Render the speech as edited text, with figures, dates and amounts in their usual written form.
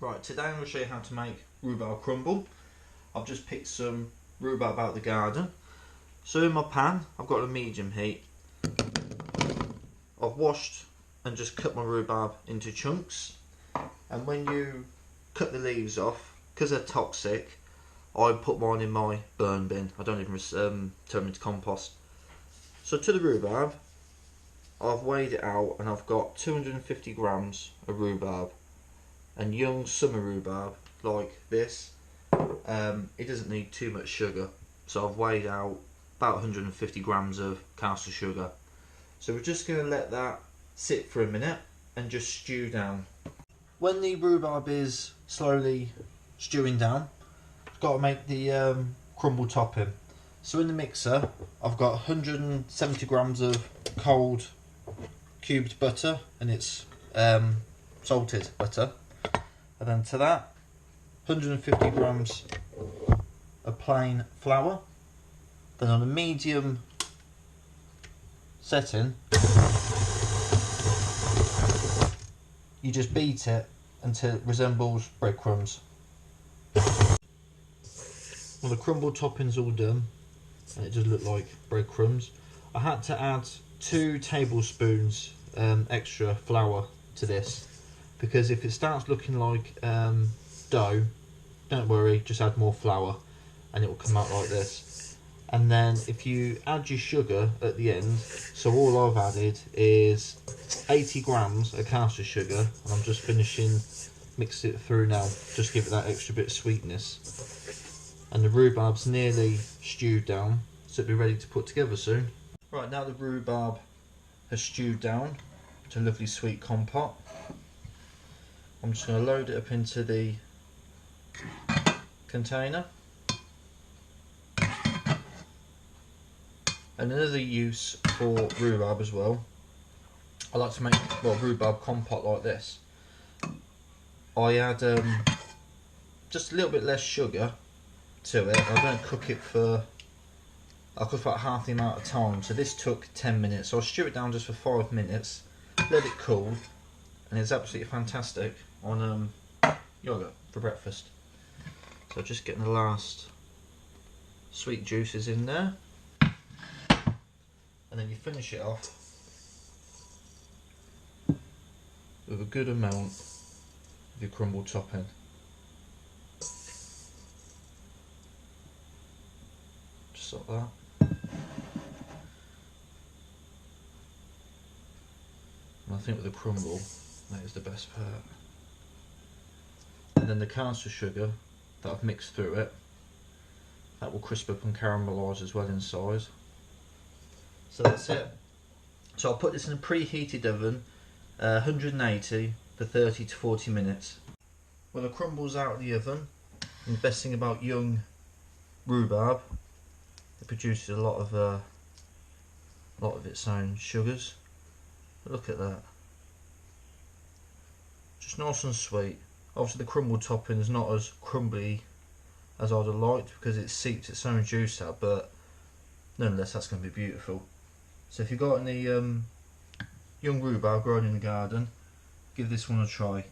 Right, today I'm going to show you how to make rhubarb crumble. I've just picked some rhubarb out of the garden. So in my pan, I've got a medium heat. I've washed and just cut my rhubarb into chunks. And when you cut the leaves off, because they're toxic, I put mine in my burn bin. I don't even turn them into compost. So to the rhubarb, I've weighed it out and I've got 250 grams of rhubarb. And young summer rhubarb like this, it doesn't need too much sugar, so I've weighed out about 150 grams of caster sugar. So we're just going to let that sit for a minute and just stew down. When the rhubarb is slowly stewing down, I've got to make the crumble topping. So in the mixer I've got 170 grams of cold cubed butter, and it's salted butter. And then to that, 150 grams of plain flour. Then on a medium setting, you just beat it until it resembles breadcrumbs. Well, the crumble topping's all done, and it does look like breadcrumbs. I had to add 2 tablespoons extra flour to this, because if it starts looking like dough, don't worry, just add more flour and it will come out like this. And then if you add your sugar at the end, so all I've added is 80 grams of caster sugar, and I'm just finishing mixing it through now, just give it that extra bit of sweetness. And the rhubarb's nearly stewed down, so it'll be ready to put together soon. Right, now the rhubarb has stewed down to a lovely sweet compote. I'm just going to load it up into the container. And another use for rhubarb as well, I like to make rhubarb compote like this. I add just a little bit less sugar to it. I don't cook it for, I cook about half the amount of time. So this took 10 minutes. So I'll stew it down just for 5 minutes, let it cool, and it's absolutely fantastic on yoghurt for breakfast. So just getting the last sweet juices in there, and then you finish it off with a good amount of your crumble topping. Just like that. And I think with the crumble, that is the best part. And then the caster sugar that I've mixed through it, that will crisp up and caramelise as well inside. So that's it. So I'll put this in a preheated oven, 180 for 30 to 40 minutes. Well, the crumble's out of the oven, and the best thing about young rhubarb, it produces a lot of its own sugars. But look at that. Just nice and sweet. Obviously the crumble topping is not as crumbly as I'd have liked because it seeps its own juice out, but nonetheless that's going to be beautiful. So if you've got any young rhubarb growing in the garden, give this one a try.